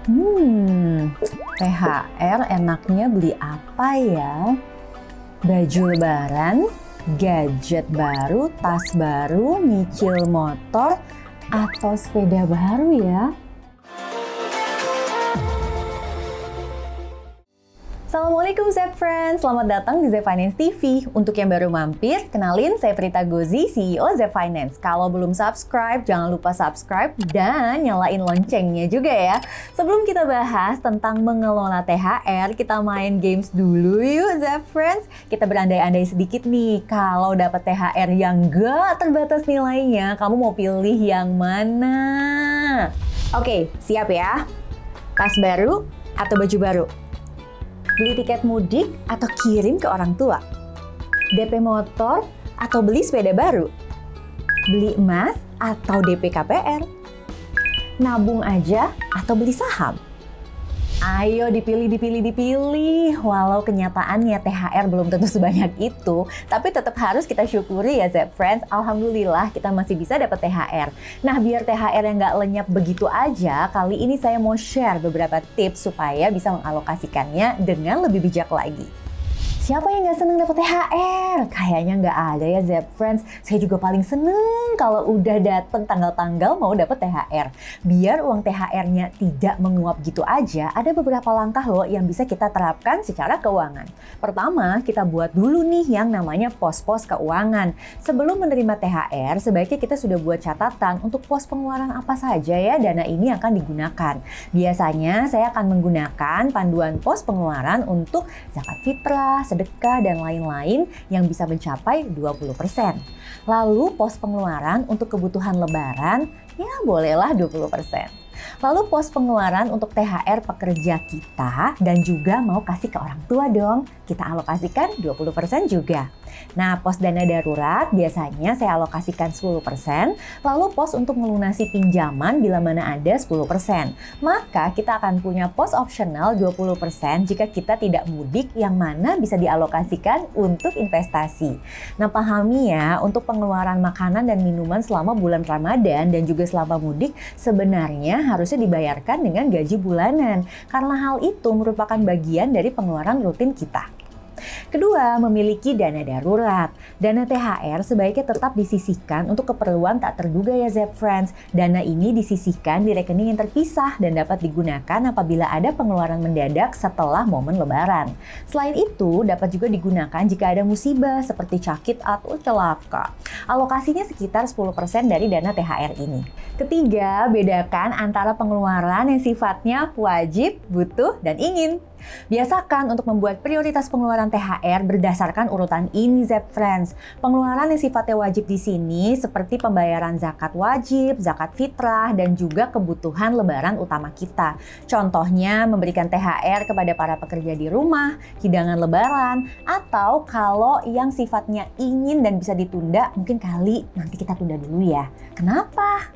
Hmm, THR enaknya beli apa ya? Baju lebaran, gadget baru, tas baru, nyicil motor, atau sepeda baru ya? Assalamualaikum Zep Friends, selamat datang di Zep Finance TV. Untuk yang baru mampir, kenalin saya Prita Gozi, CEO Zep Finance. Kalau belum subscribe, jangan lupa subscribe dan nyalain loncengnya juga ya. Sebelum kita bahas tentang mengelola THR, kita main games dulu yuk Zep Friends. Kita berandai-andai sedikit nih, kalau dapat THR yang gak terbatas nilainya, kamu mau pilih yang mana? Oke, siap ya? Tas baru atau baju baru? Beli tiket mudik atau kirim ke orang tua? DP motor atau beli sepeda baru? Beli emas atau DP KPR? Nabung aja atau beli saham? Ayo dipilih. Walau kenyataannya THR belum tentu sebanyak itu, tapi tetap harus kita syukuri ya Zep Friends. Alhamdulillah kita masih bisa dapat THR. Nah, biar THR yang nggak lenyap begitu aja, kali ini saya mau share beberapa tips supaya bisa mengalokasikannya dengan lebih bijak lagi. Siapa yang nggak seneng dapat THR? Kayaknya nggak ada ya Zep Friends. Saya juga paling seneng kalau udah dateng tanggal-tanggal mau dapat THR. Biar uang THR-nya tidak menguap gitu aja, ada beberapa langkah loh yang bisa kita terapkan secara keuangan. Pertama, kita buat dulu nih yang namanya pos-pos keuangan. Sebelum menerima THR, sebaiknya kita sudah buat catatan untuk pos pengeluaran apa saja ya dana ini akan digunakan. Biasanya saya akan menggunakan panduan pos pengeluaran untuk zakat fitrah, sedekah, dan lain-lain yang bisa mencapai 20%. Lalu pos pengeluaran untuk kebutuhan lebaran, ya bolehlah 20%. Lalu pos pengeluaran untuk THR pekerja kita dan juga mau kasih ke orang tua dong, kita alokasikan 20% juga. Nah, pos dana darurat biasanya saya alokasikan 10%, lalu pos untuk melunasi pinjaman bila mana ada 10%. Maka kita akan punya pos opsional 20% jika kita tidak mudik yang mana bisa dialokasikan untuk investasi. Nah, pahami ya, untuk pengeluaran makanan dan minuman selama bulan Ramadan dan juga selama mudik sebenarnya harusnya dibayarkan dengan gaji bulanan karena hal itu merupakan bagian dari pengeluaran rutin kita. Kedua, memiliki dana darurat. Dana THR sebaiknya tetap disisihkan untuk keperluan tak terduga ya Zep Friends. Dana ini disisihkan di rekening yang terpisah dan dapat digunakan apabila ada pengeluaran mendadak setelah momen lebaran. Selain itu, dapat juga digunakan jika ada musibah seperti sakit atau celaka. Alokasinya sekitar 10% dari dana THR ini. Ketiga, bedakan antara pengeluaran yang sifatnya wajib, butuh, dan ingin. Biasakan untuk membuat prioritas pengeluaran THR berdasarkan urutan ini Zep Friends. Pengeluaran yang sifatnya wajib di sini seperti pembayaran zakat wajib, zakat fitrah, dan juga kebutuhan lebaran utama kita. Contohnya memberikan THR kepada para pekerja di rumah, hidangan lebaran, atau kalau yang sifatnya ingin dan bisa ditunda, mungkin kali nanti kita tunda dulu ya. Kenapa?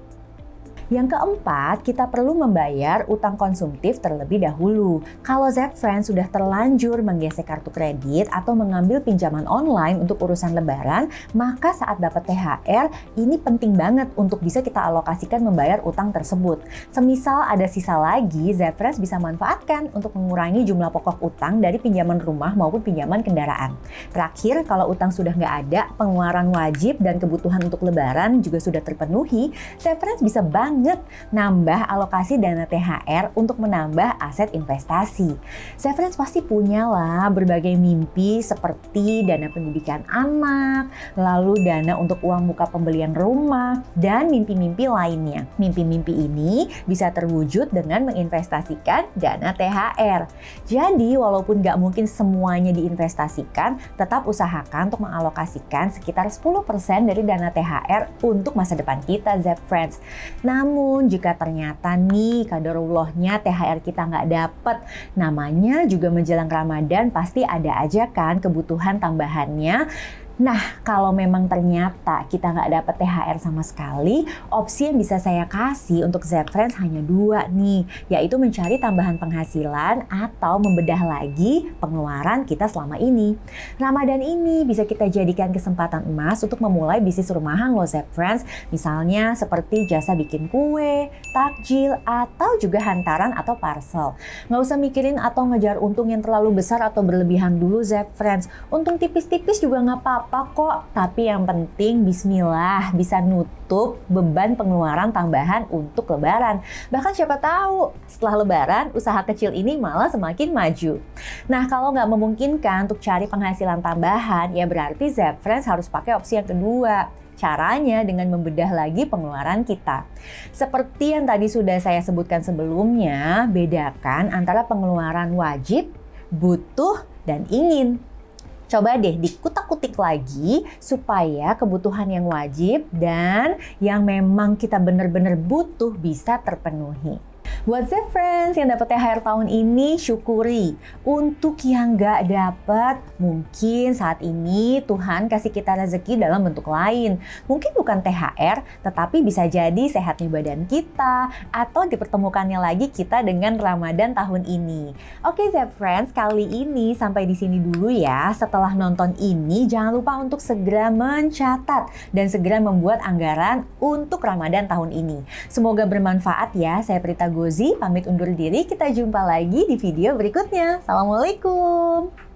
Yang keempat, kita perlu membayar utang konsumtif terlebih dahulu. Kalau Zep Friends sudah terlanjur menggesek kartu kredit atau mengambil pinjaman online untuk urusan lebaran, maka saat dapat THR, ini penting banget untuk bisa kita alokasikan membayar utang tersebut. Semisal ada sisa lagi, Zep Friends bisa manfaatkan untuk mengurangi jumlah pokok utang dari pinjaman rumah maupun pinjaman kendaraan. Terakhir, kalau utang sudah nggak ada, pengeluaran wajib dan kebutuhan untuk lebaran juga sudah terpenuhi, Zep Friends bisa nambah alokasi dana THR untuk menambah aset investasi. Zep Friends pasti punya lah berbagai mimpi seperti dana pendidikan anak, lalu dana untuk uang muka pembelian rumah, dan mimpi-mimpi lainnya. Mimpi-mimpi ini bisa terwujud dengan menginvestasikan dana THR. Jadi walaupun nggak mungkin semuanya diinvestasikan, tetap usahakan untuk mengalokasikan sekitar 10% dari dana THR untuk masa depan kita Zep Friends. Namun jika ternyata nih kaderullahnya THR kita nggak dapet, namanya juga menjelang Ramadan pasti ada aja kan kebutuhan tambahannya Nah, kalau memang ternyata kita nggak dapat THR sama sekali, opsi yang bisa saya kasih untuk Z-Friends hanya dua nih, yaitu mencari tambahan penghasilan atau membedah lagi pengeluaran kita selama ini. Ramadan ini bisa kita jadikan kesempatan emas untuk memulai bisnis rumahan loh Z-Friends, misalnya seperti jasa bikin kue, takjil, atau juga hantaran atau parcel. Nggak usah mikirin atau ngejar untung yang terlalu besar atau berlebihan dulu Z-Friends. Untung tipis-tipis juga nggak apa-apa kok, tapi yang penting bismillah bisa nutup beban pengeluaran tambahan untuk lebaran. Bahkan siapa tahu setelah lebaran usaha kecil ini malah semakin maju. Nah, kalau nggak memungkinkan untuk cari penghasilan tambahan, ya berarti Z-Friends harus pakai opsi yang kedua. Caranya dengan membedah lagi pengeluaran kita. Seperti yang tadi sudah saya sebutkan sebelumnya, bedakan antara pengeluaran wajib, butuh, dan ingin. Coba deh dikutak-kutik lagi supaya kebutuhan yang wajib dan yang memang kita benar-benar butuh bisa terpenuhi. Buat Z-Friends yang dapat THR tahun ini, syukuri. Untuk yang nggak dapat, mungkin saat ini Tuhan kasih kita rezeki dalam bentuk lain. Mungkin bukan THR, tetapi bisa jadi sehatnya badan kita, atau dipertemukannya lagi kita dengan Ramadan tahun ini. Oke Z-Friends, kali ini sampai di sini dulu ya. Setelah nonton ini, jangan lupa untuk segera mencatat dan segera membuat anggaran untuk Ramadan tahun ini. Semoga bermanfaat ya. Saya Prita Gozi, pamit undur diri. Kita jumpa lagi di video berikutnya. Assalamualaikum.